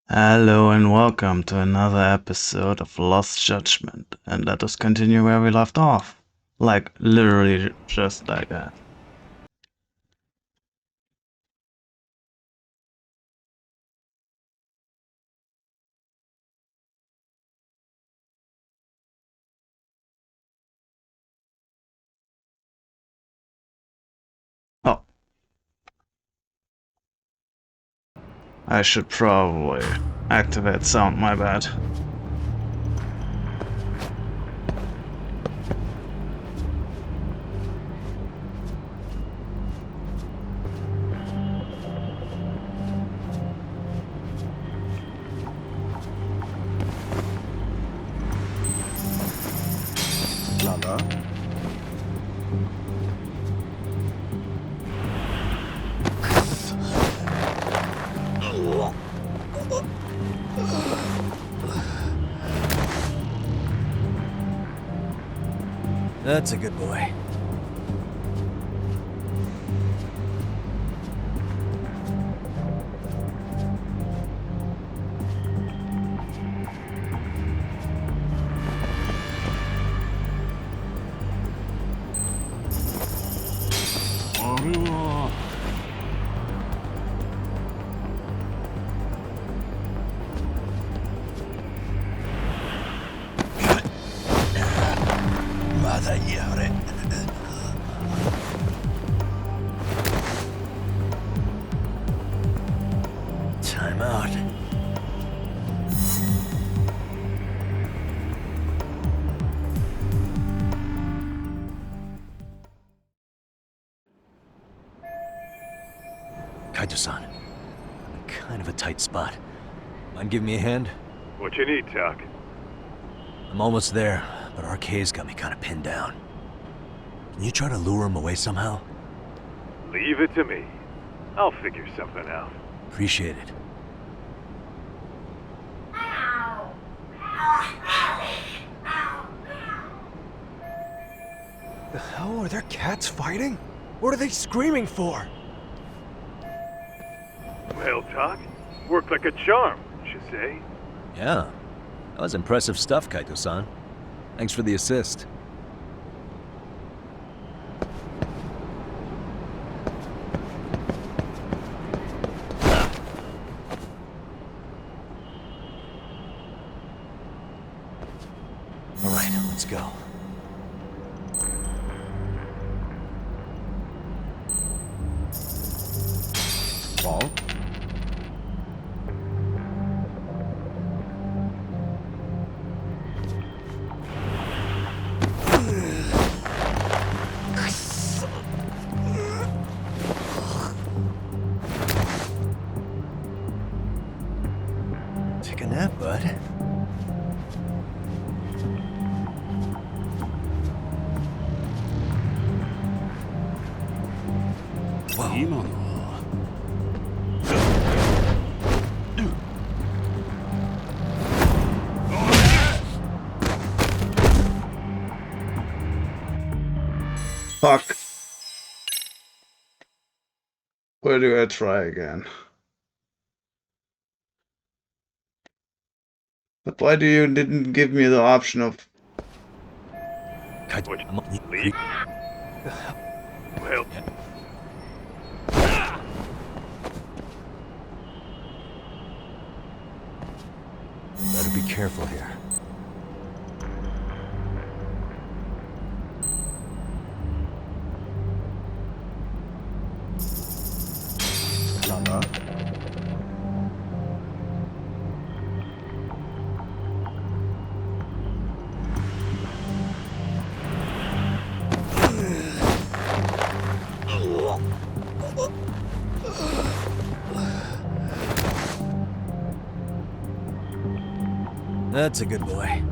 Hello and welcome to another episode of Lost Judgment, and let us continue where we left off. Like, literally just like that. Oh. I should probably activate sound, my bad. Lala? That's a good boy. Time out. Kaito-san, I'm in kind of a tight spot. Mind giving me a hand? What you need, Tuck? I'm almost there, but RK's got me kind of pinned down. Can you try to lure him away somehow? Leave it to me. I'll figure something out. Appreciate it. The hell are their cats fighting? What are they screaming for? Well, Tuck, worked like a charm, wouldn't you say? Yeah, that was impressive stuff, Kaito-san. Thanks for the assist. All right, let's go. Paul? Take a nap, bud. Whoa. Fuck. Where do I try again? But why didn't give me the option of... Kaito, Leave? Well, better be careful here. Lala? That's a good boy.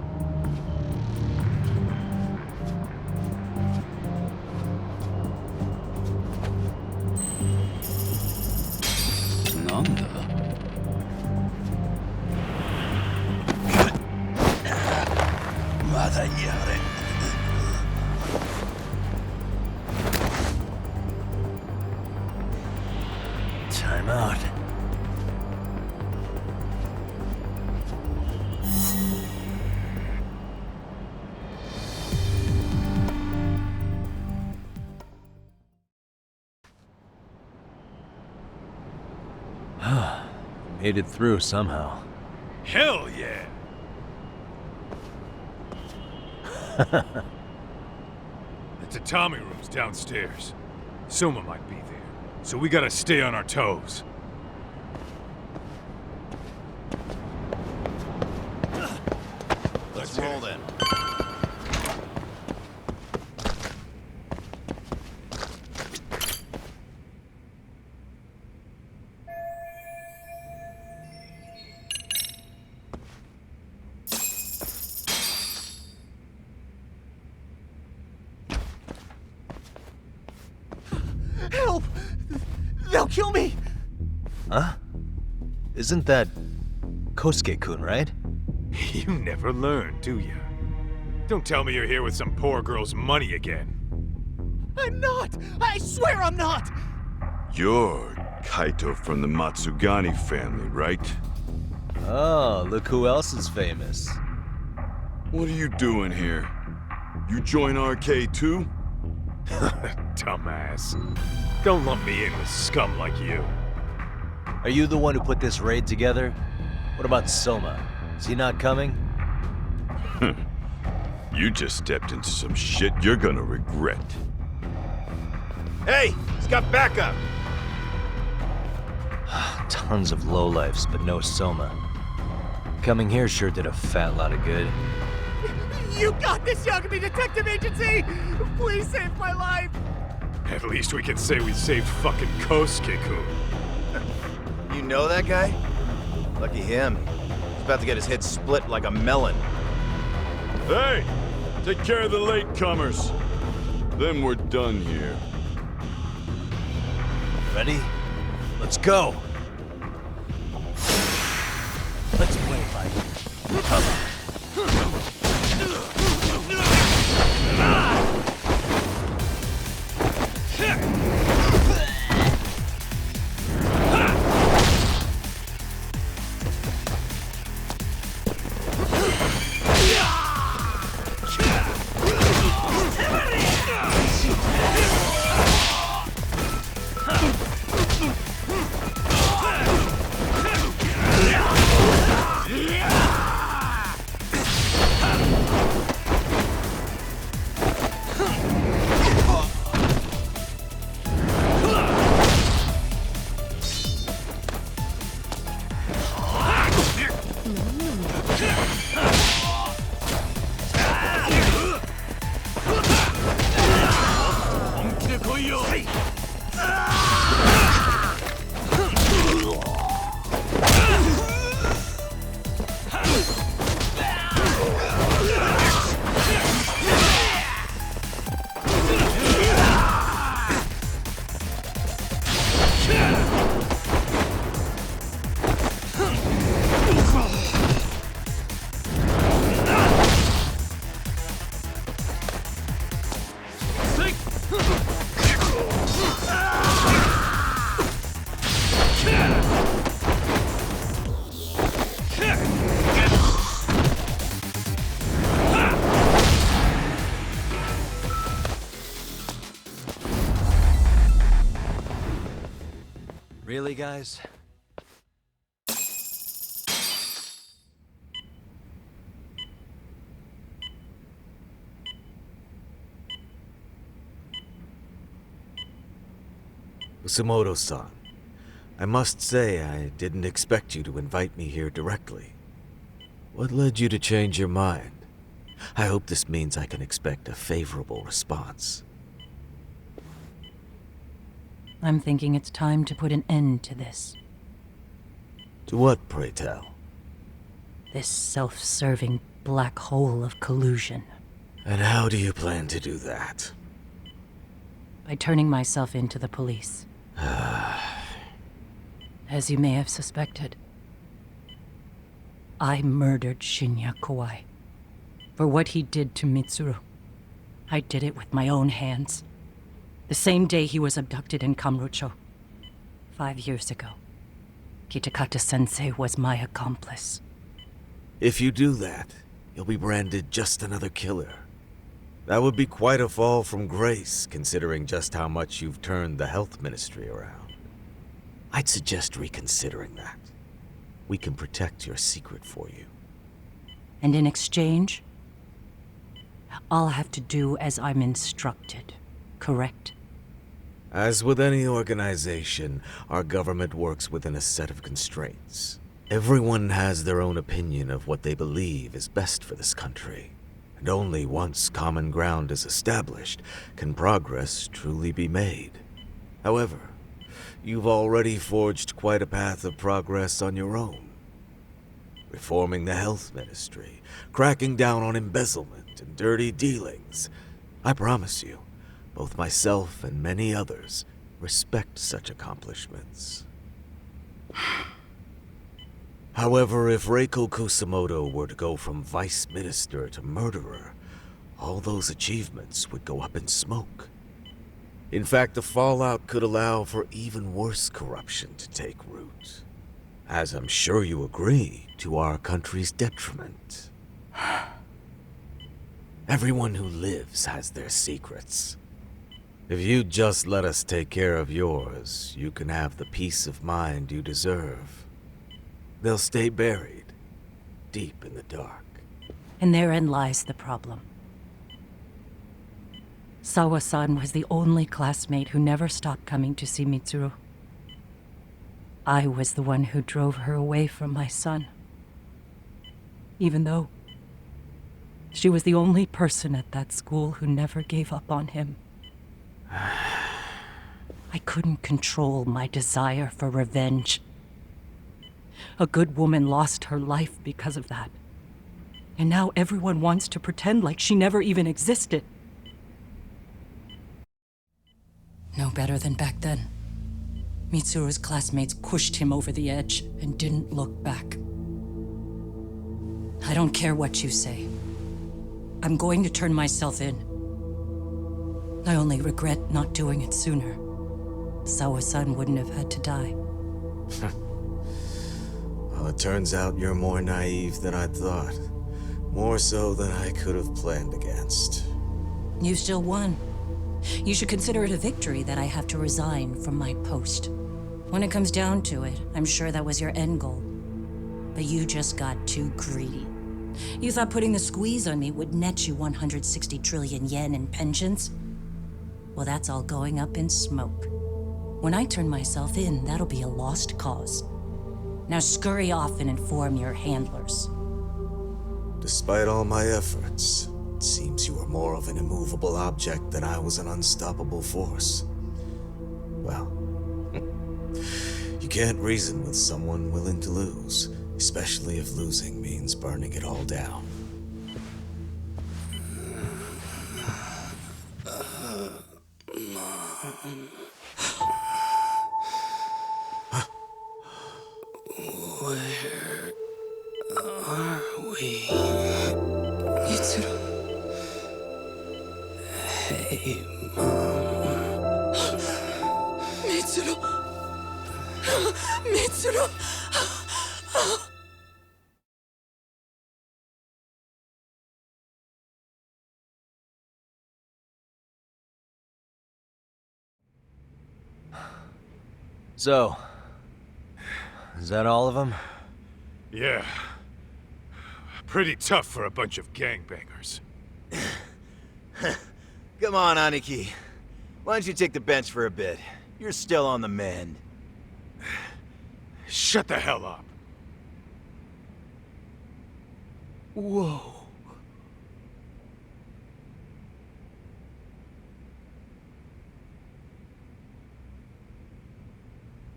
Time out. Made it through somehow. Hell yeah! The tatami room's downstairs. Soma might be there, so we gotta stay on our toes. Let's roll then. Help! They'll kill me! Huh? Isn't that Kosuke-kun, right? You never learn, do you? Don't tell me you're here with some poor girl's money again. I'm not! I swear I'm not! You're Kaito from the Matsugani family, right? Oh, look who else is famous. What are you doing here? You join RK too? Dumbass. Don't lump me in with scum like you. Are you the one who put this raid together? What about Soma? Is he not coming? You just stepped into some shit you're gonna regret. Hey! He's got backup! Tons of lowlifes, but no Soma. Coming here sure did a fat lot of good. You got this, Yagami Detective Agency! Please save my life! At least we can say we saved fucking Kosuke-kun. You know that guy? Lucky him. He's about to get his head split like a melon. Hey! Take care of the latecomers. Then we're done here. Ready? Let's go! Let's play like... Really, guys? Usamoto-san, I must say I didn't expect you to invite me here directly. What led you to change your mind? I hope this means I can expect a favorable response. I'm thinking it's time to put an end to this. To what, pray tell? This self-serving black hole of collusion. And how do you plan to do that? By turning myself into the police. As you may have suspected, I murdered Shinya Kawai. For what he did to Mitsuru. I did it with my own hands. The same day he was abducted in Kamurocho. 5 years ago. Kitakata-sensei was my accomplice. If you do that, you'll be branded just another killer. That would be quite a fall from grace, considering just how much you've turned the health ministry around. I'd suggest reconsidering that. We can protect your secret for you. And in exchange, I'll have to do as I'm instructed, correct? As with any organization, our government works within a set of constraints. Everyone has their own opinion of what they believe is best for this country. And only once common ground is established can progress truly be made. However, you've already forged quite a path of progress on your own. Reforming the health ministry, cracking down on embezzlement and dirty dealings. I promise you, both myself and many others respect such accomplishments. However, if Reiko Kusamoto were to go from vice minister to murderer, all those achievements would go up in smoke. In fact, the fallout could allow for even worse corruption to take root. As I'm sure you agree, to our country's detriment. Everyone who lives has their secrets. If you'd just let us take care of yours, you can have the peace of mind you deserve. They'll stay buried, deep in the dark. And therein lies the problem. Sawa-san was the only classmate who never stopped coming to see Mitsuru. I was the one who drove her away from my son. Even though she was the only person at that school who never gave up on him. I couldn't control my desire for revenge. A good woman lost her life because of that. And now everyone wants to pretend like she never even existed. No better than back then. Mitsuru's classmates pushed him over the edge and didn't look back. I don't care what you say. I'm going to turn myself in. I only regret not doing it sooner. Sawa-san wouldn't have had to die. Well, it turns out you're more naive than I thought. More so than I could have planned against. You still won. You should consider it a victory that I have to resign from my post. When it comes down to it, I'm sure that was your end goal. But you just got too greedy. You thought putting the squeeze on me would net you 160 trillion yen in pensions? Well, that's all going up in smoke. When I turn myself in, that'll be a lost cause. Now scurry off and inform your handlers. Despite all my efforts, it seems you are more of an immovable object than I was an unstoppable force. Well, you can't reason with someone willing to lose, especially if losing means burning it all down. Where are we? Mitsuru. Hey, Mom. Mitsuru. Mitsuru. So, is that all of them? Yeah. Pretty tough for a bunch of gangbangers. Come on, Aniki. Why don't you take the bench for a bit? You're still on the mend. Shut the hell up. Whoa.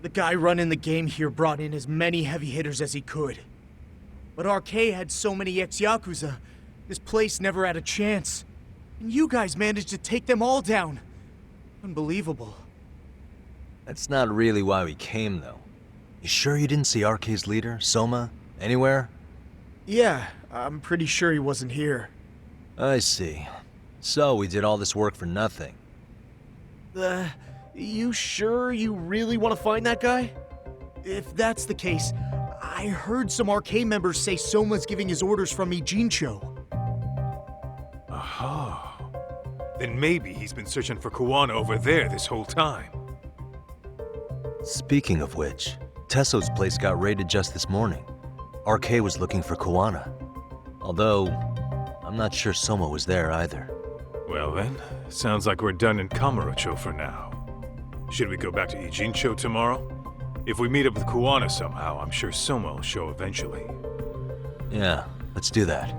The guy running the game here brought in as many heavy hitters as he could. But RK had so many ex-Yakuza, this place never had a chance. And you guys managed to take them all down. Unbelievable. That's not really why we came, though. You sure you didn't see RK's leader, Soma, anywhere? Yeah, I'm pretty sure he wasn't here. I see. So we did all this work for nothing. You sure you really want to find that guy? If that's the case, I heard some RK members say Soma's giving his orders from Ijincho. Aha. Then maybe he's been searching for Kuwana over there this whole time. Speaking of which, Tesso's place got raided just this morning. RK was looking for Koana. Although, I'm not sure Soma was there either. Well then, sounds like we're done in Kamurocho for now. Should we go back to Ijincho tomorrow? If we meet up with Koana somehow, I'm sure Soma will show eventually. Yeah, let's do that.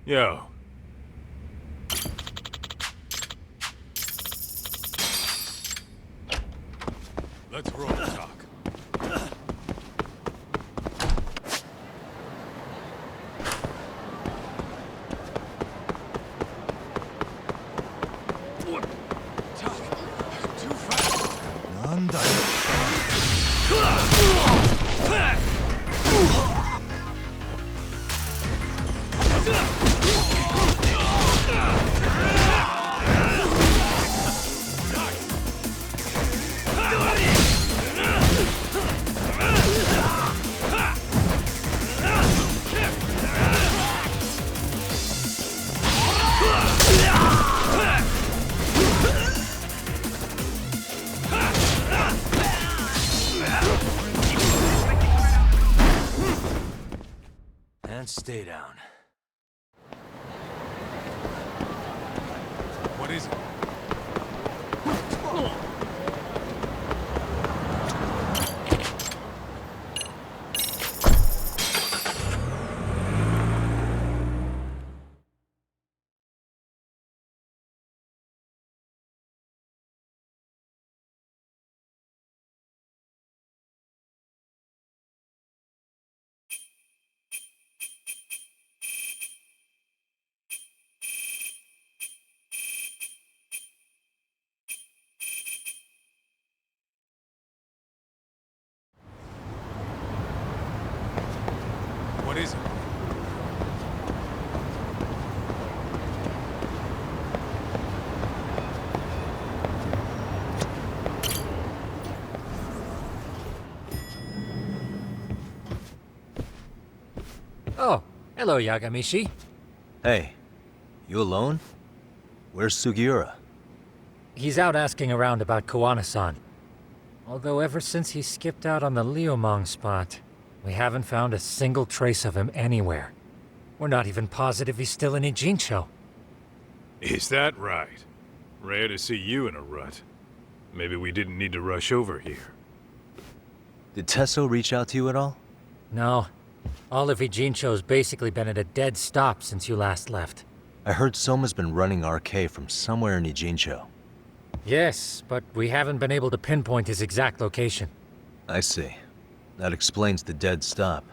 Yo. Let's roll, Doc. And stay down. What is it? What is it? Oh, hello, Yagamishi. Hey, you alone? Where's Sugiura? He's out asking around about Koana-san. Although ever since he skipped out on the Liumang spot, we haven't found a single trace of him anywhere. We're not even positive he's still in Ijincho. Is that right? Rare to see you in a rut. Maybe we didn't need to rush over here. Did Tesso reach out to you at all? No. All of Ijincho's basically been at a dead stop since you last left. I heard Soma's been running RK from somewhere in Ijincho. Yes, but we haven't been able to pinpoint his exact location. I see. That explains the dead stop.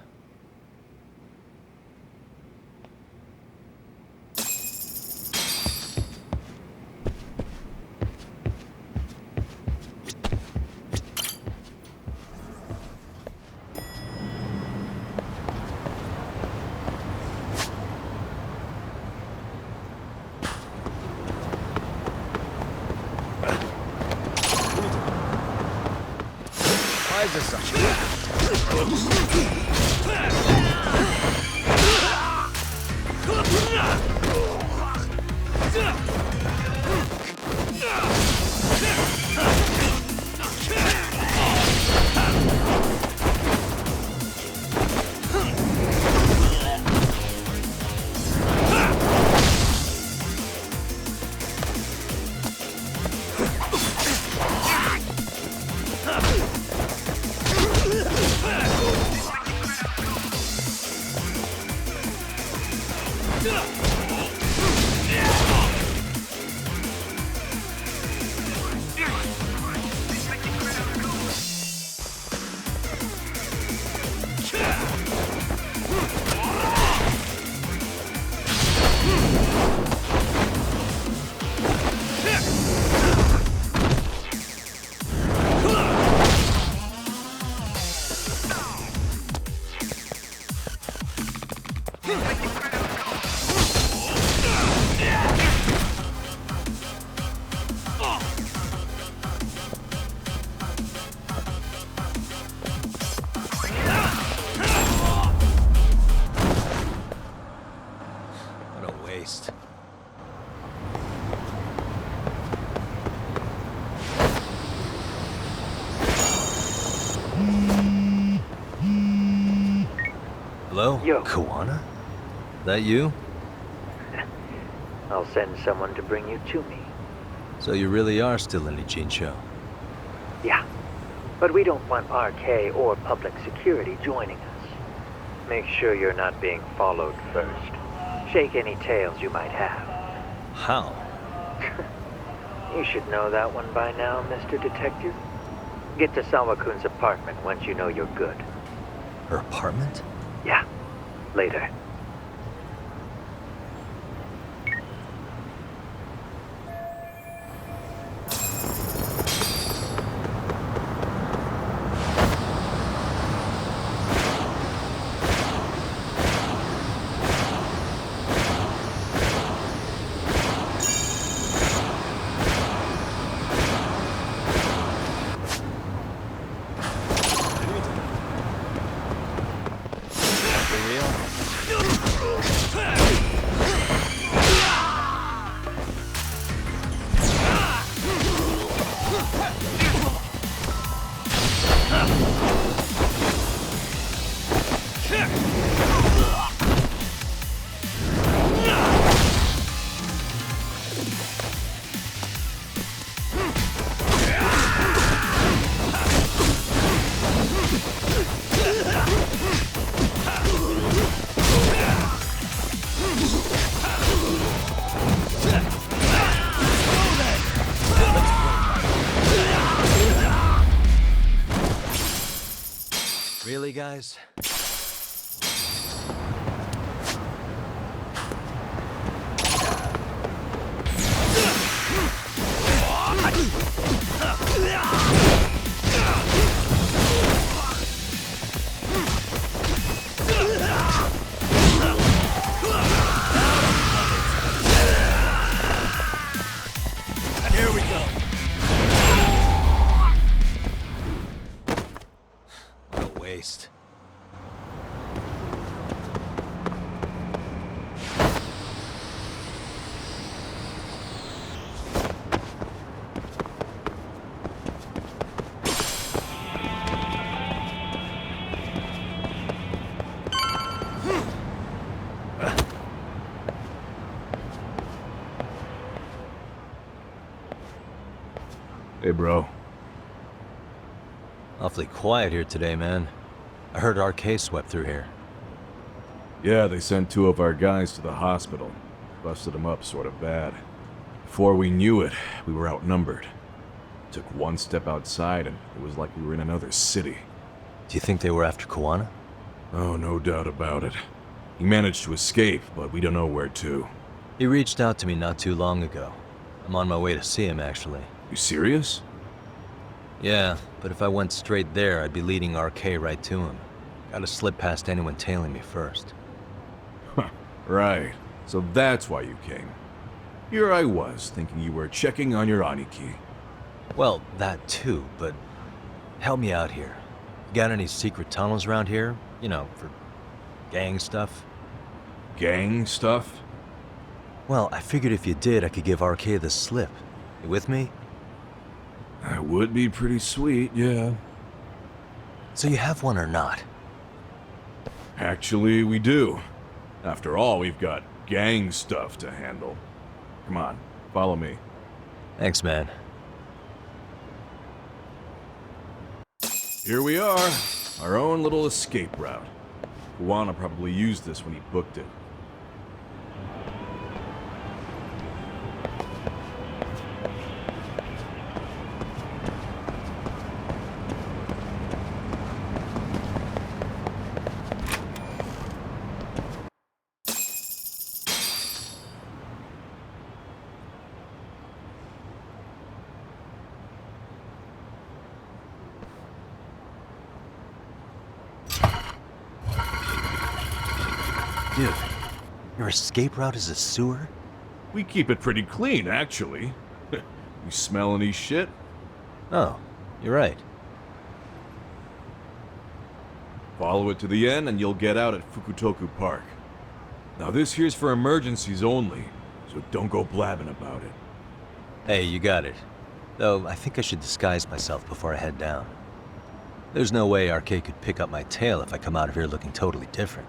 Hello? Yo. Kuwana? That you? I'll send someone to bring you to me. So you really are still in Ijincho? Yeah, but we don't want RK or public security joining us. Make sure you're not being followed first. Shake any tails you might have. How? You should know that one by now, Mr. Detective. Get to Sawa-kun's apartment once you know you're good. Her apartment? Yeah, later. Really, guys? Here we go. What a waste. Hey, bro. Awfully quiet here today, man. I heard RK swept through here. Yeah, they sent 2 of our guys to the hospital. Busted them up sort of bad. Before we knew it, we were outnumbered. Took one step outside and it was like we were in another city. Do you think they were after Kuwana? Oh, no doubt about it. He managed to escape, but we don't know where to. He reached out to me not too long ago. I'm on my way to see him, actually. You serious? Yeah, but if I went straight there, I'd be leading RK right to him. Gotta slip past anyone tailing me first. Right. So that's why you came. Here I was, thinking you were checking on your Aniki. Well, that too, but help me out here. Got any secret tunnels around here? You know, for gang stuff? Gang stuff? Well, I figured if you did, I could give RK the slip. You with me? That would be pretty sweet, yeah. So you have one or not? Actually, we do. After all, we've got gang stuff to handle. Come on, follow me. Thanks, man. Here we are, our own little escape route. Kuwana probably used this when he booked it. Dude, your escape route is a sewer? We keep it pretty clean, actually. You smell any shit? Oh, you're right. Follow it to the end and you'll get out at Fukutoku Park. Now this here's for emergencies only, so don't go blabbing about it. Hey, you got it. Though, I think I should disguise myself before I head down. There's no way RK could pick up my tail if I come out of here looking totally different.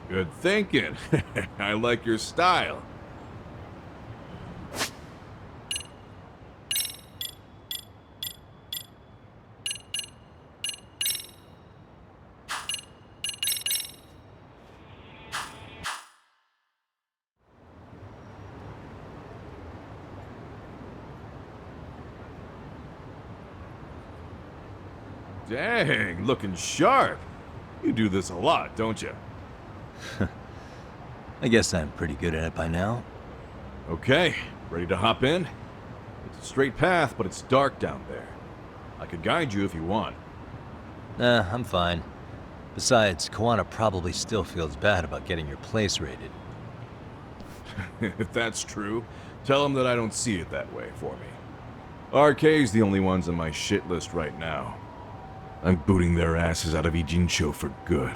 Good thinking. I like your style. Dang, looking sharp. You do this a lot, don't you? I guess I'm pretty good at it by now. Okay, ready to hop in? It's a straight path, but it's dark down there. I could guide you if you want. Nah, I'm fine. Besides, Koana probably still feels bad about getting your place raided. If that's true, tell him that I don't see it that way for me. RK's the only ones on my shit list right now. I'm booting their asses out of Ijincho for good.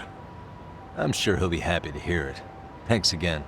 I'm sure he'll be happy to hear it. Thanks again.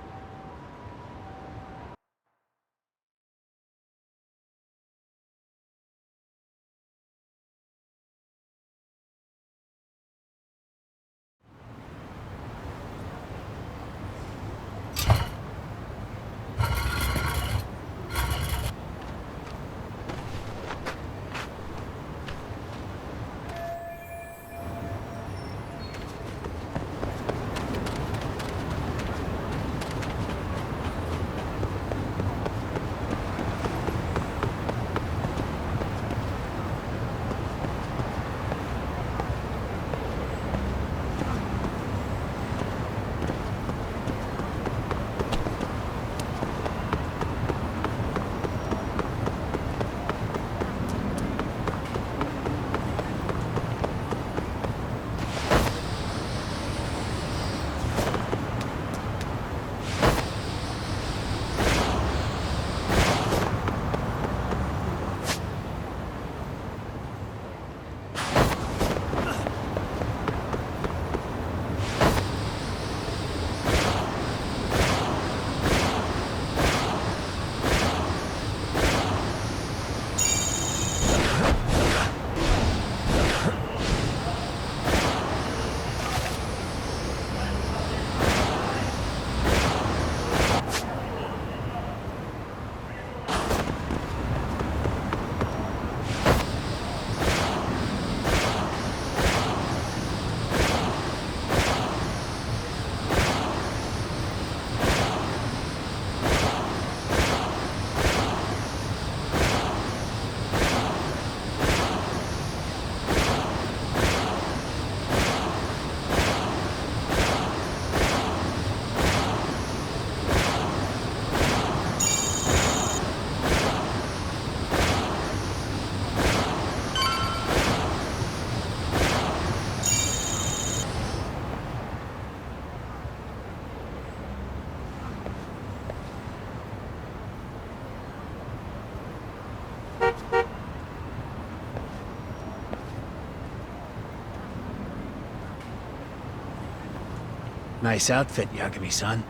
Nice outfit, Yagami-san.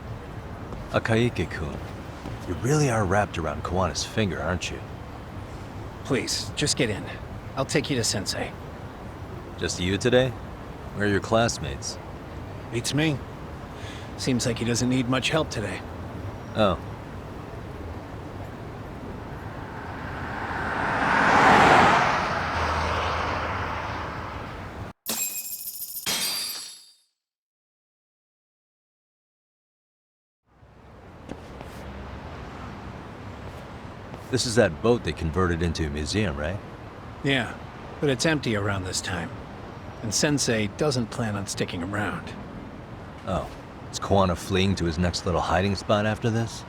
Akaike-kun, you really are wrapped around Koana's finger, aren't you? Please, just get in. I'll take you to Sensei. Just you today? Where are your classmates? Beats me. Seems like he doesn't need much help today. Oh. This is that boat they converted into a museum, right? Yeah, but it's empty around this time. And Sensei doesn't plan on sticking around. Oh. Is Koana fleeing to his next little hiding spot after this?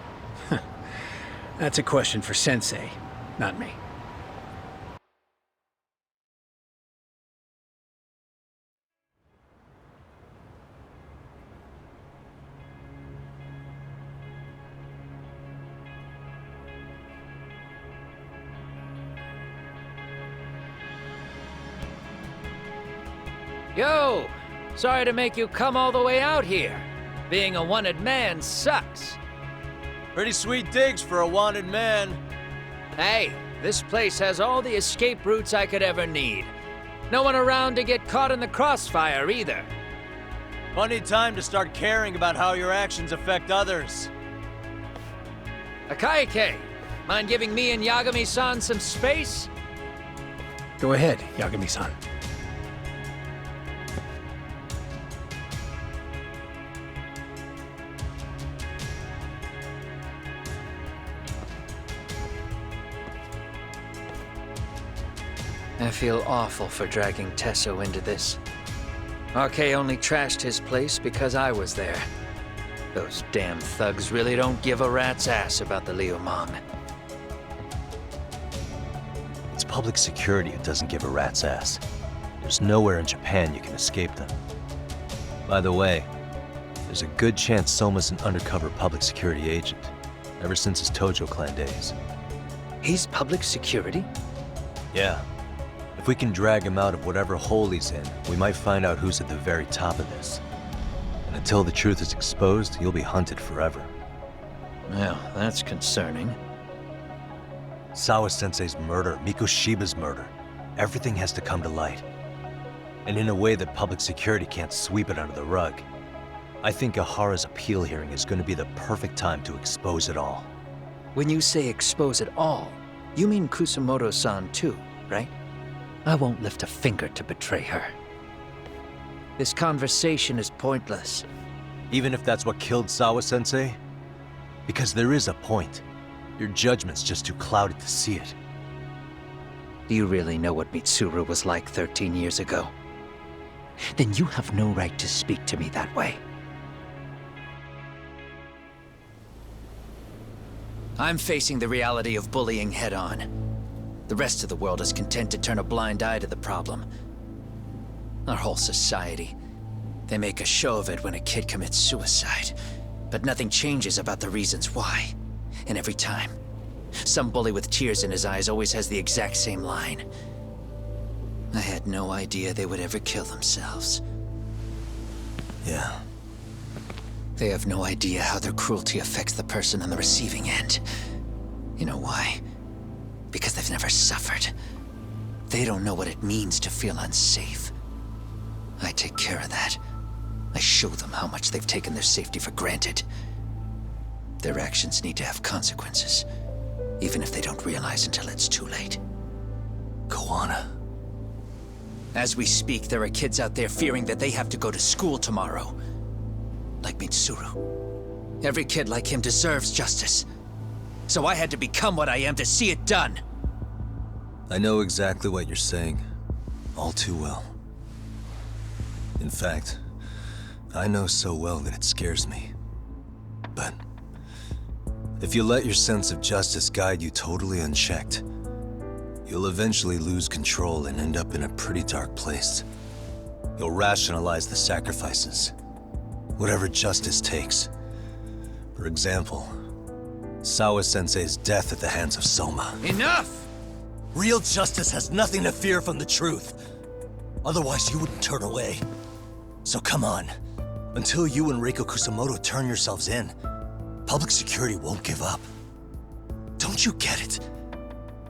That's a question for Sensei, not me. Yo! Sorry to make you come all the way out here. Being a wanted man sucks. Pretty sweet digs for a wanted man. Hey, this place has all the escape routes I could ever need. No one around to get caught in the crossfire either. Funny time to start caring about how your actions affect others. Akaike, mind giving me and Yagami-san some space? Go ahead, Yagami-san. I feel awful for dragging Tesso into this. RK only trashed his place because I was there. Those damn thugs really don't give a rat's ass about the Liumang. It's public security who doesn't give a rat's ass. There's nowhere in Japan you can escape them. By the way, there's a good chance Soma's an undercover public security agent, ever since his Tojo clan days. He's public security? Yeah. If we can drag him out of whatever hole he's in, we might find out who's at the very top of this. And until the truth is exposed, he'll be hunted forever. Well, that's concerning. Sawa-sensei's murder, Mikoshiba's murder. Everything has to come to light. And in a way that public security can't sweep it under the rug. I think Ahara's appeal hearing is going to be the perfect time to expose it all. When you say expose it all, you mean Kusumoto-san too, right? I won't lift a finger to betray her. This conversation is pointless. Even if that's what killed Sawa-sensei? Because there is a point. Your judgment's just too clouded to see it. Do you really know what Mitsuru was like 13 years ago? Then you have no right to speak to me that way. I'm facing the reality of bullying head-on. The rest of the world is content to turn a blind eye to the problem. Our whole society. They make a show of it when a kid commits suicide, but nothing changes about the reasons why. And every time, some bully with tears in his eyes always has the exact same line. I had no idea they would ever kill themselves. Yeah. They have no idea how their cruelty affects the person on the receiving end. You know why? Because they've never suffered. They don't know what it means to feel unsafe. I take care of that. I show them how much they've taken their safety for granted. Their actions need to have consequences, even if they don't realize until it's too late. Koana. As we speak, there are kids out there fearing that they have to go to school tomorrow. Like Mitsuru. Every kid like him deserves justice. So I had to become what I am to see it done. I know exactly what you're saying. All too well. In fact, I know so well that it scares me. But if you let your sense of justice guide you totally unchecked, you'll eventually lose control and end up in a pretty dark place. You'll rationalize the sacrifices, whatever justice takes. For example, Sawa-sensei's death at the hands of Soma. Enough! Real justice has nothing to fear from the truth. Otherwise, you wouldn't turn away. So come on. Until you and Reiko Kusumoto turn yourselves in, public security won't give up. Don't you get it?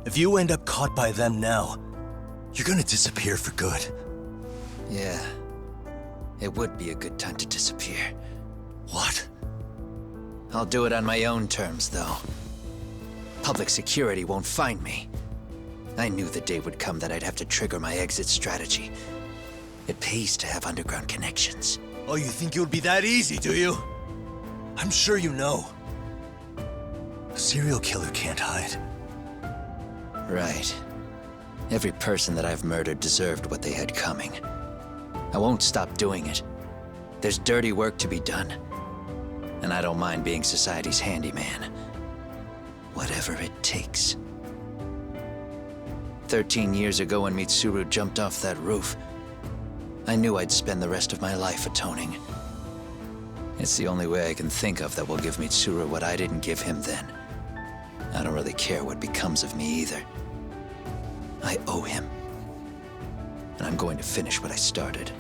If you end up caught by them now, you're gonna disappear for good. Yeah. It would be a good time to disappear. What? I'll do it on my own terms, though. Public security won't find me. I knew the day would come that I'd have to trigger my exit strategy. It pays to have underground connections. Oh, you think it would be that easy, do you? I'm sure you know. A serial killer can't hide. Right. Every person that I've murdered deserved what they had coming. I won't stop doing it. There's dirty work to be done. And I don't mind being society's handyman. Whatever it takes. 13 years ago when Mitsuru jumped off that roof, I knew I'd spend the rest of my life atoning. It's the only way I can think of that will give Mitsuru what I didn't give him then. I don't really care what becomes of me either. I owe him. And I'm going to finish what I started.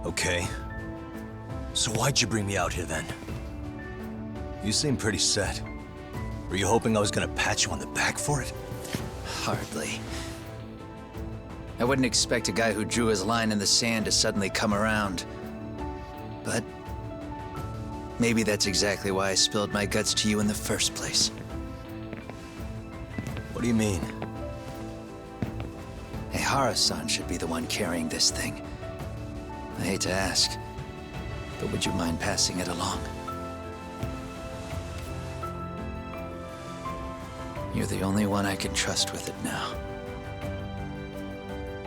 Okay. So why'd you bring me out here then? You seem pretty set. Were you hoping I was gonna pat you on the back for it? Hardly. I wouldn't expect a guy who drew his line in the sand to suddenly come around. But maybe that's exactly why I spilled my guts to you in the first place. What do you mean? Hara-san should be the one carrying this thing. I hate to ask, but would you mind passing it along? You're the only one I can trust with it now.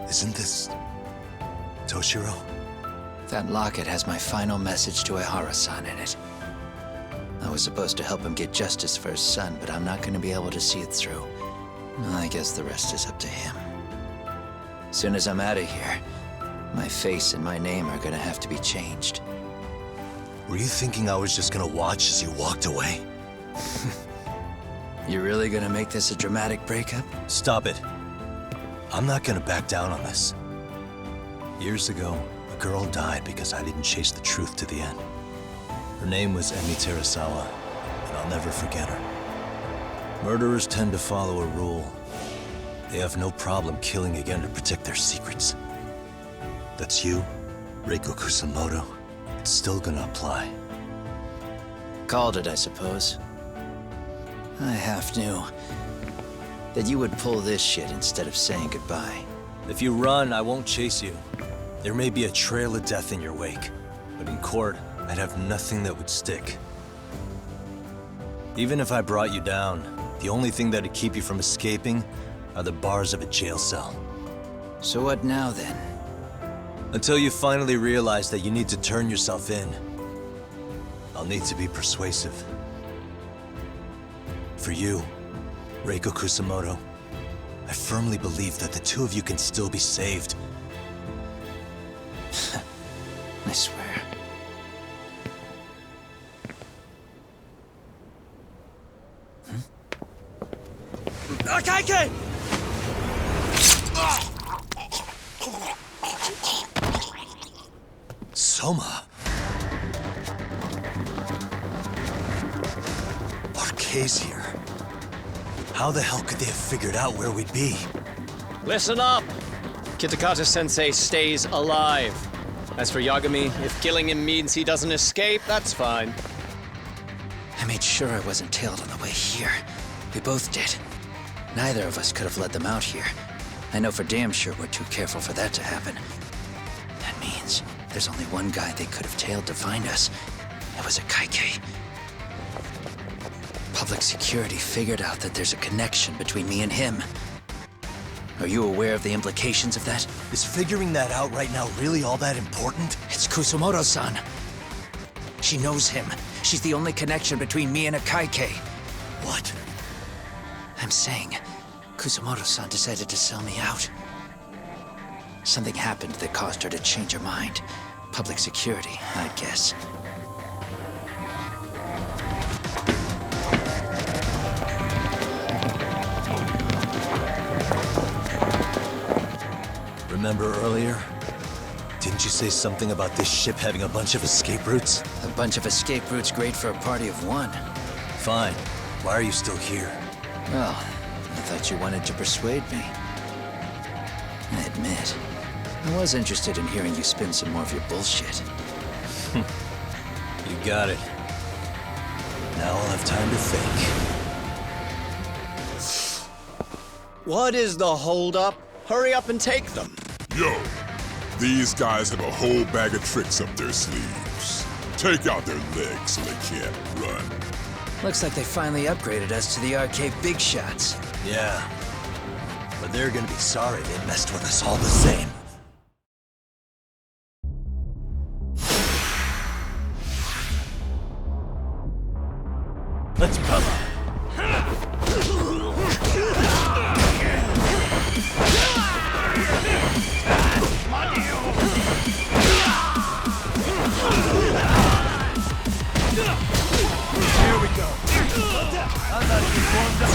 Isn't this... Toshiro? That locket has my final message to Hara-san in it. I was supposed to help him get justice for his son, but I'm not going to be able to see it through. I guess the rest is up to him. As soon as I'm out of here, my face and my name are gonna have to be changed. Were you thinking I was just gonna watch as you walked away? You're really gonna make this a dramatic breakup? Stop it. I'm not gonna back down on this. Years ago, a girl died because I didn't chase the truth to the end. Her name was Emi Terasawa, and I'll never forget her. Murderers tend to follow a rule. They have no problem killing again to protect their secrets. That's you, Reiko Kusamoto. It's still gonna apply. Called it, I suppose. I half knew that you would pull this shit instead of saying goodbye. If you run, I won't chase you. There may be a trail of death in your wake, but in court, I'd have nothing that would stick. Even if I brought you down, the only thing that'd keep you from escaping are the bars of a jail cell. So what now, then? Until you finally realize that you need to turn yourself in, I'll need to be persuasive. For you, Reiko Kusamoto, I firmly believe that the two of you can still be saved. I swear. Akaike! Soma! RK's here. How the hell could they have figured out where we'd be? Listen up! Kitakata-sensei stays alive. As for Yagami, if killing him means he doesn't escape, that's fine. I made sure I wasn't tailed on the way here. We both did. Neither of us could have led them out here. I know for damn sure we're too careful for that to happen. That means there's only one guy they could have tailed to find us. It was a Kaike. Public security figured out that there's a connection between me and him. Are you aware of the implications of that? Is figuring that out right now really all that important? It's Kusamoto-san. She knows him. She's the only connection between me and a Kaike. What? I'm saying, Kusamoto-san decided to sell me out. Something happened that caused her to change her mind. Public security, I guess. Remember earlier? Didn't you say something about this ship having a bunch of escape routes? A bunch of escape routes great for a party of one. Fine. Why are you still here? Well, I thought you wanted to persuade me. I admit, I was interested in hearing you spin some more of your bullshit. You got it. Now I'll have time to think. What is the holdup? Hurry up and take them. Yo, these guys have a whole bag of tricks up their sleeves. Take out their legs so they can't run. Looks like they finally upgraded us to the arcade big shots. Yeah. But they're gonna be sorry they messed with us all the same. Let's come on. Here we go. I'm not even warmed up.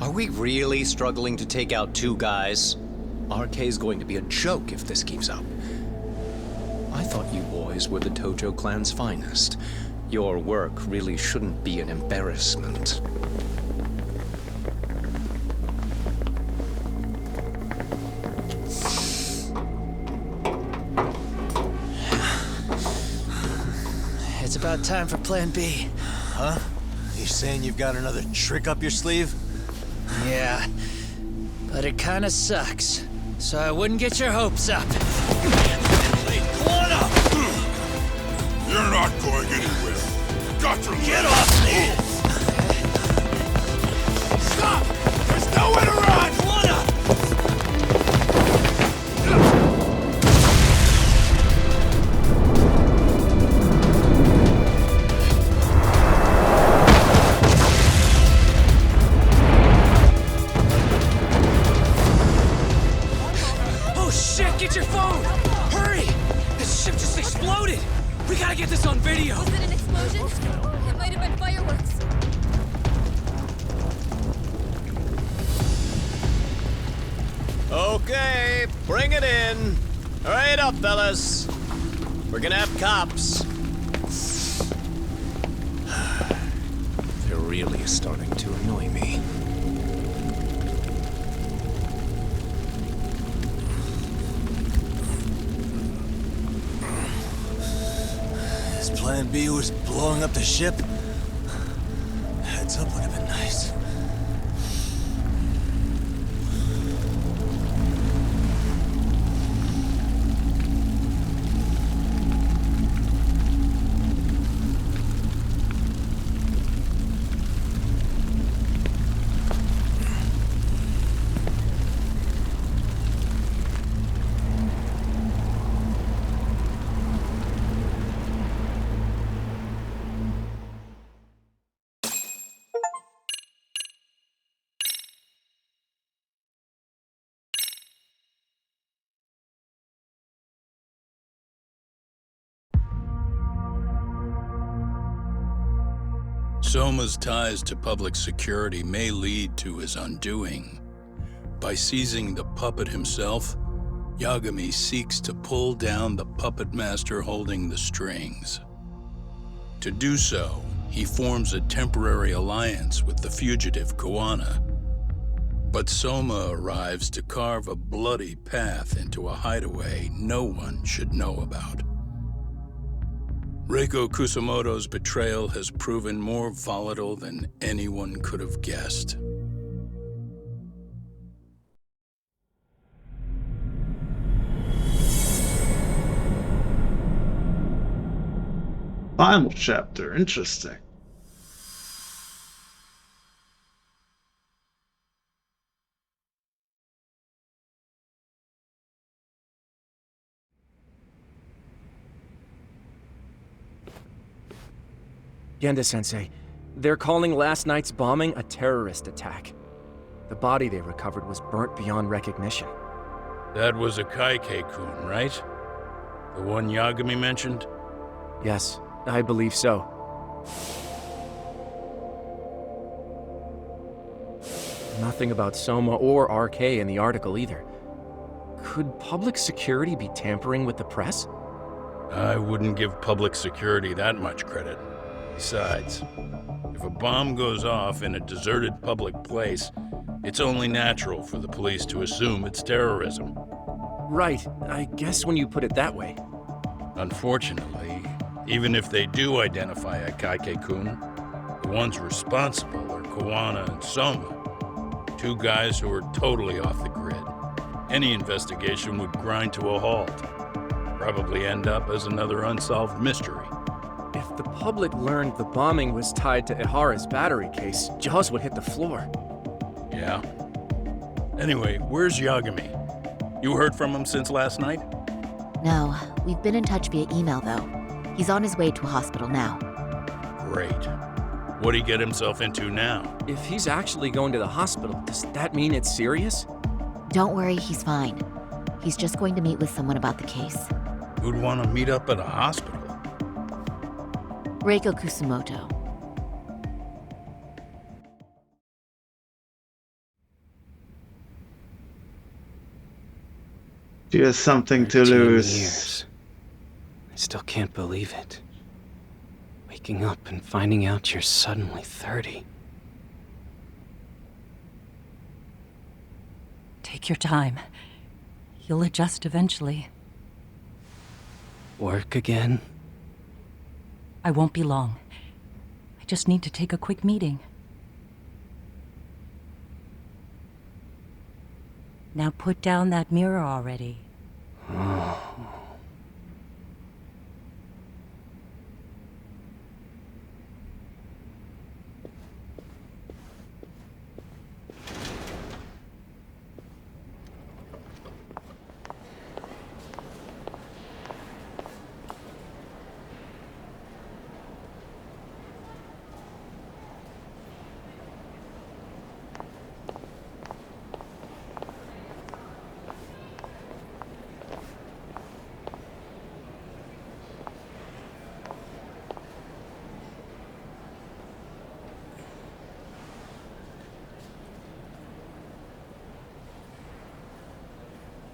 Are we really struggling to take out two guys? RK's going to be a joke if this keeps up. I thought you boys were the Tojo clan's finest. Your work really shouldn't be an embarrassment. It's about time for Plan B. Huh? You saying you've got another trick up your sleeve? Yeah, but it kinda sucks. So I wouldn't get your hopes up. You're not going anywhere. Got your Get off me! Stop! There's nowhere to run! Oh shit, get your phone! Hurry! This ship just exploded! We gotta get this on video! Was it an explosion? It might have been fireworks. Okay, bring it in. Hurry it up, fellas. We're gonna have cops. They're really starting to annoy me. His plan B was blowing up the ship? Heads up would have been nice. Soma's ties to public security may lead to his undoing. By seizing the puppet himself, Yagami seeks to pull down the puppet master holding the strings. To do so, he forms a temporary alliance with the fugitive Kuwana. But Soma arrives to carve a bloody path into a hideaway no one should know about. Reiko Kusamoto's betrayal has proven more volatile than anyone could have guessed. Final chapter, interesting. Genda-sensei, they're calling last night's bombing a terrorist attack. The body they recovered was burnt beyond recognition. That was a Kaike-kun, right? The one Yagami mentioned? Yes, I believe so. Nothing about Soma or RK in the article either. Could public security be tampering with the press? I wouldn't give public security that much credit. Besides, if a bomb goes off in a deserted public place, it's only natural for the police to assume it's terrorism. Right, I guess when you put it that way. Unfortunately, even if they do identify a Kaike-kun, the ones responsible are Kuwana and Soma, two guys who are totally off the grid. Any investigation would grind to a halt, probably end up as another unsolved mystery. If If the public learned the bombing was tied to Ihara's battery case, jaws would hit the floor. Yeah. Anyway, where's Yagami? You heard from him since last night? No, we've been in touch via email, though. He's on his way to a hospital now. Great. What'd he get himself into now? If he's actually going to the hospital, does that mean it's serious? Don't worry, he's fine. He's just going to meet with someone about the case. Who'd want to meet up at a hospital? Reiko Kusumoto. She has something to 13 lose. years. I still can't believe it. Waking up and finding out you're suddenly 30. Take your time. You'll adjust eventually. Work again? I won't be long. I just need to take a quick meeting. Now put down that mirror already.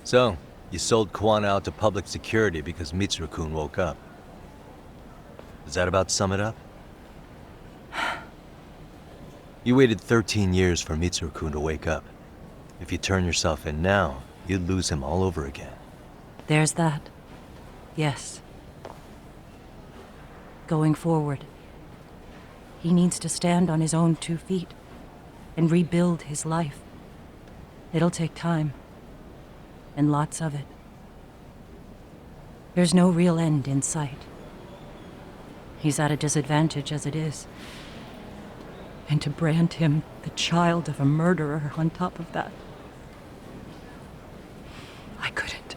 So, you sold Kuwana out to public security because Mitsuru-kun woke up. Does that about sum it up? You waited 13 years for Mitsuru-kun to wake up. If you turn yourself in now, you'd lose him all over again. There's that. Yes. Going forward, he needs to stand on his own 2 feet and rebuild his life. It'll take time. And lots of it. There's no real end in sight. He's at a disadvantage as it is. And to brand him the child of a murderer on top of that, I couldn't.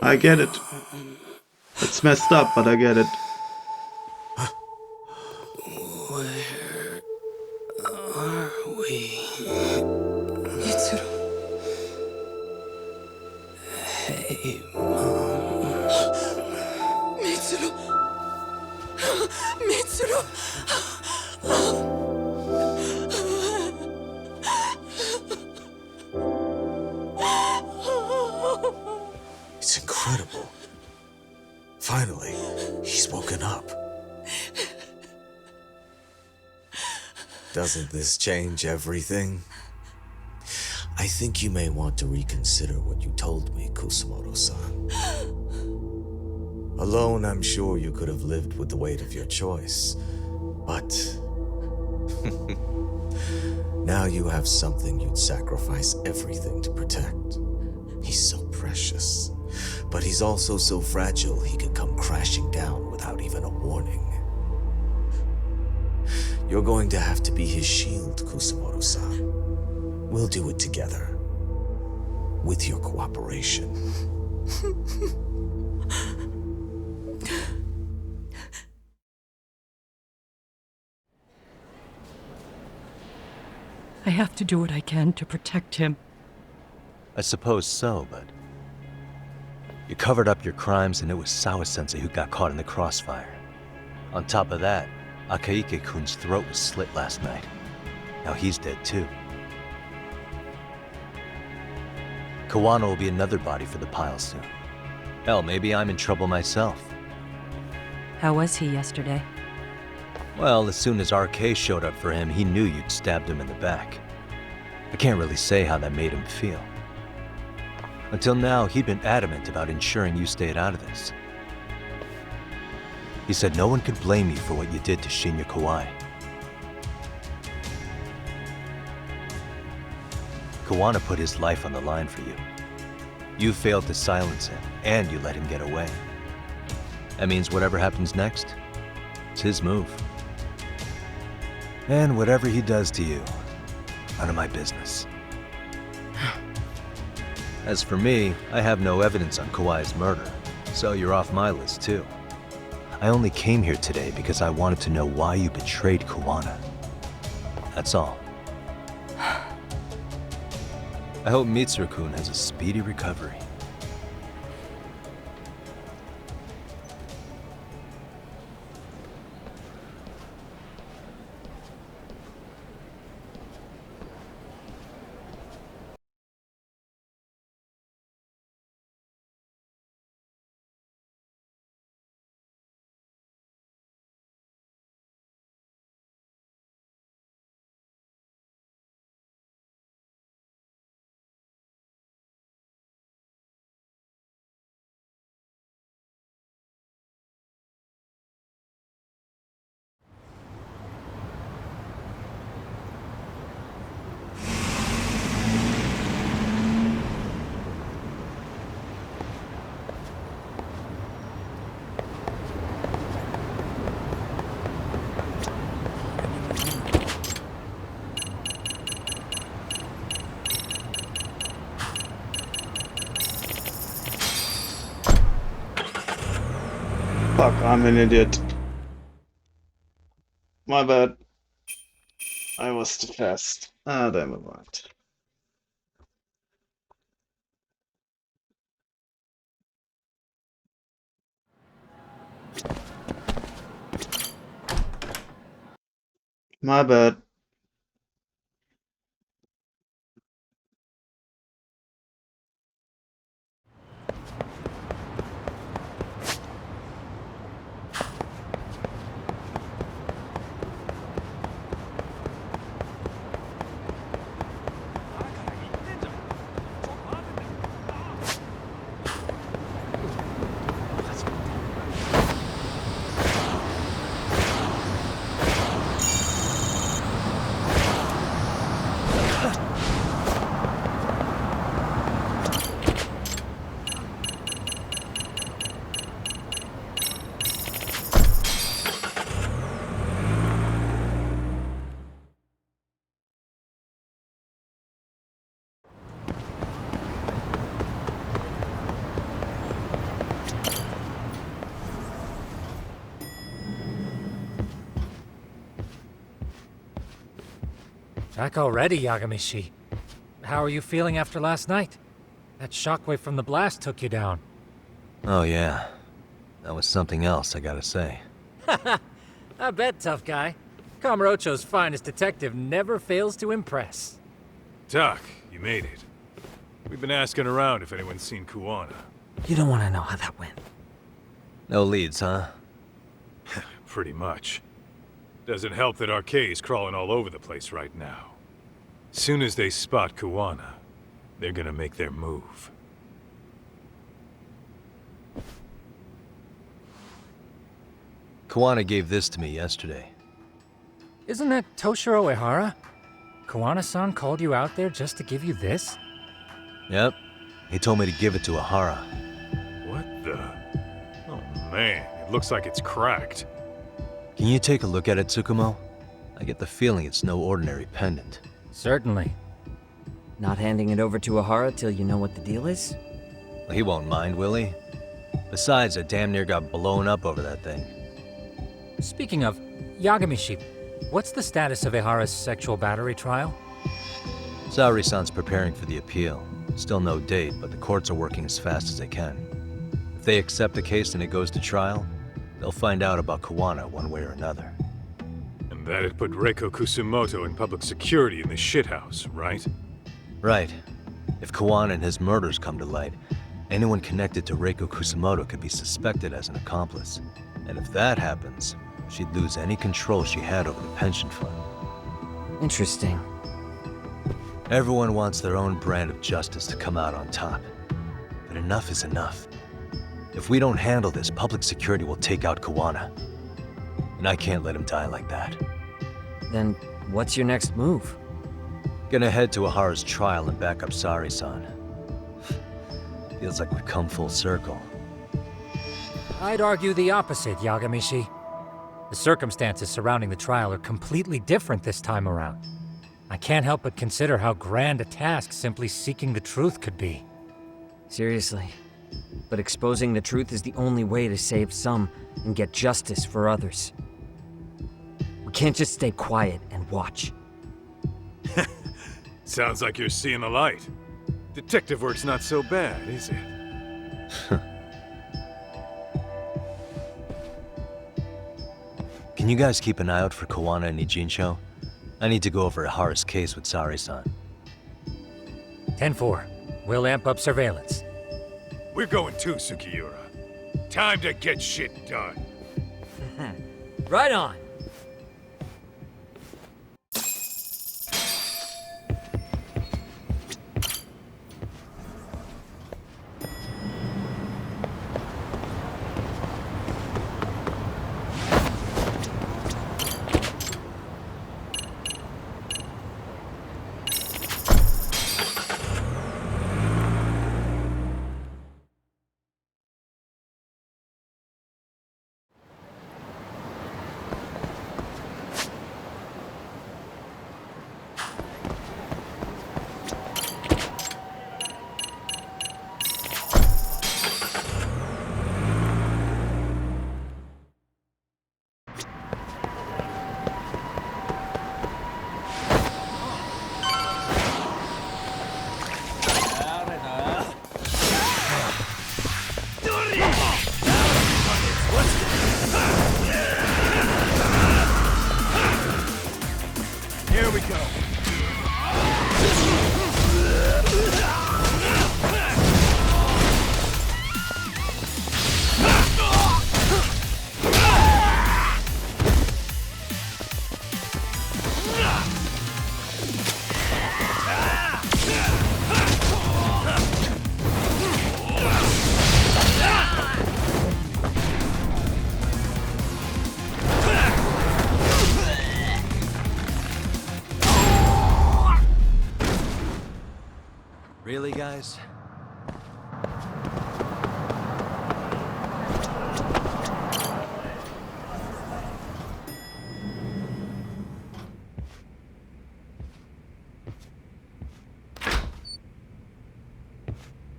I get it. It's messed up, but I get it. Where are we? Mitsuru. Hey, Mom. Mitsuru. Mitsuru. It's incredible. Finally, he's woken up. Doesn't this change everything? I think you may want to reconsider what you told me, Kusumoto-san. Alone, I'm sure you could have lived with the weight of your choice, but now you have something you'd sacrifice everything to protect. He's so precious, but he's also so fragile he could come crashing down without even a warning. You're going to have to be his shield, Kusumoto-san. We'll do it together. With your cooperation. I have to do what I can to protect him. I suppose so, but... You covered up your crimes and it was Sawa-sensei who got caught in the crossfire. On top of that, Akaike-kun's throat was slit last night. Now he's dead too. Kuwana will be another body for the pile soon. Hell, maybe I'm in trouble myself. How was he yesterday? Well, as soon as RK showed up for him, he knew you'd stabbed him in the back. I can't really say how that made him feel. Until now, he'd been adamant about ensuring you stayed out of this. He said no one could blame you for what you did to Shinya Kawai. Kawana put his life on the line for you. You failed to silence him, and you let him get away. That means whatever happens next, it's his move. And whatever he does to you, none of my business. As for me, I have no evidence on Kawai's murder, so you're off my list too. I only came here today because I wanted to know why you betrayed Kawana. That's all. I hope Mitsuru-kun has a speedy recovery. Fuck, I'm an idiot. My bad. I was too fast. Ah, never mind. My bad. Back already, Yagamishi. How are you feeling after last night? That shockwave from the blast took you down. Oh yeah, that was something else, I gotta say. I bet, tough guy. Kamurocho's finest detective never fails to impress. Doc, you made it. We've been asking around if anyone's seen Kuwana. You don't want to know how that went. No leads, huh? Pretty much. Doesn't help that RK's crawling all over the place right now. Soon as they spot Kuwana, they're gonna make their move. Kawana gave this to me yesterday. Isn't that Toshiro Ehara? Kawana-san called you out there just to give you this? Yep. He told me to give it to Ehara. What the? Oh man, it looks like it's cracked. Can you take a look at it, Tsukumo? I get the feeling it's no ordinary pendant. Certainly. Not handing it over to Ehara till you know what the deal is? Well, he won't mind, will he? Besides, I damn near got blown up over that thing. Speaking of, Yagamishi, what's the status of Ehara's sexual battery trial? Saori-san's preparing for the appeal. Still no date, but the courts are working as fast as they can. If they accept the case and it goes to trial, they'll find out about Kawana one way or another. And that'd put Reiko Kusumoto in public security in the shithouse, right? Right. If Kawana and his murders come to light, anyone connected to Reiko Kusumoto could be suspected as an accomplice. And if that happens, she'd lose any control she had over the pension fund. Interesting. Everyone wants their own brand of justice to come out on top. But enough is enough. If we don't handle this, public security will take out Kawana. And I can't let him die like that. Then what's your next move? Gonna head to Ahara's trial and back up Sari-san. Feels like we've come full circle. I'd argue the opposite, Yagamishi. The circumstances surrounding the trial are completely different this time around. I can't help but consider how grand a task simply seeking the truth could be. Seriously. But exposing the truth is the only way to save some and get justice for others. We can't just stay quiet and watch. Sounds like you're seeing the light. Detective work's not so bad, is it? Can you guys keep an eye out for Kawana and Ijincho? I need to go over Ahara's case with Sari-san. 10-4. We'll amp up surveillance. We're going too, Sukiura. Time to get shit done. Right on. Here we go. Really, guys?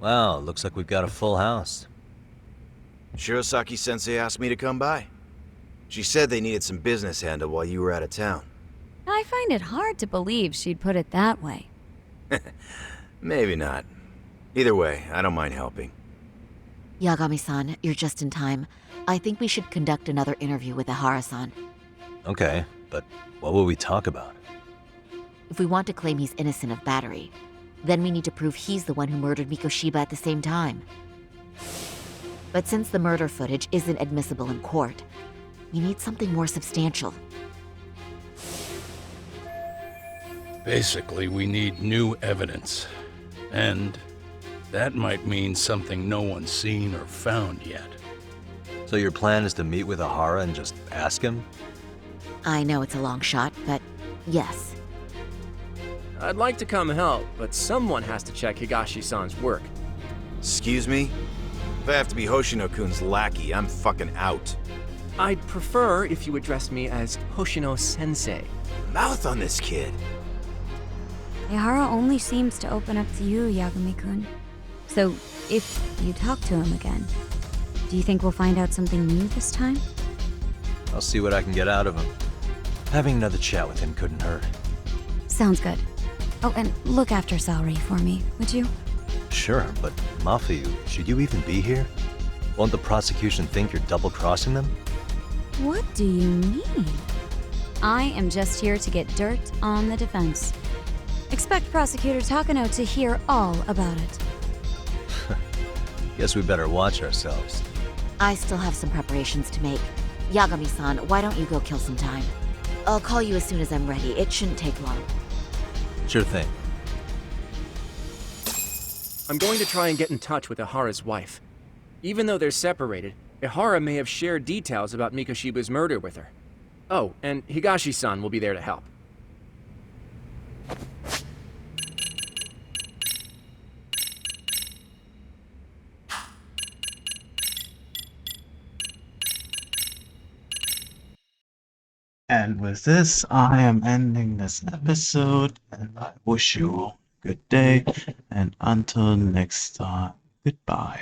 Wow, looks like we've got a full house. Shirosaki-sensei asked me to come by. She said they needed some business handled while you were out of town. I find it hard to believe she'd put it that way. Maybe not. Either way, I don't mind helping. Yagami-san, you're just in time. I think we should conduct another interview with Ahara-san. Okay, but what will we talk about? If we want to claim he's innocent of battery, then we need to prove he's the one who murdered Mikoshiba at the same time. But since the murder footage isn't admissible in court, we need something more substantial. Basically, we need new evidence. And that might mean something no one's seen or found yet. So your plan is to meet with Ahara and just ask him? I know it's a long shot, but yes. I'd like to come help, but someone has to check Higashi-san's work. Excuse me? If I have to be Hoshino-kun's lackey, I'm fucking out. I'd prefer if you address me as Hoshino-sensei. Mouth on this kid. Ihara only seems to open up to you, Yagami-kun. So, if you talk to him again, do you think we'll find out something new this time? I'll see what I can get out of him. Having another chat with him couldn't hurt. Sounds good. Oh, and look after Salri for me, would you? Sure, but Mafuyu, should you even be here? Won't the prosecution think you're double-crossing them? What do you mean? I am just here to get dirt on the defense. Expect Prosecutor Takano to hear all about it. Guess we better watch ourselves. I still have some preparations to make. Yagami-san, why don't you go kill some time? I'll call you as soon as I'm ready. It shouldn't take long. Sure thing. I'm going to try and get in touch with Ihara's wife. Even though they're separated, Ihara may have shared details about Mikoshiba's murder with her. Oh, and Higashi-san will be there to help. And with this, I am ending this episode, and I wish you all a good day, and until next time, goodbye.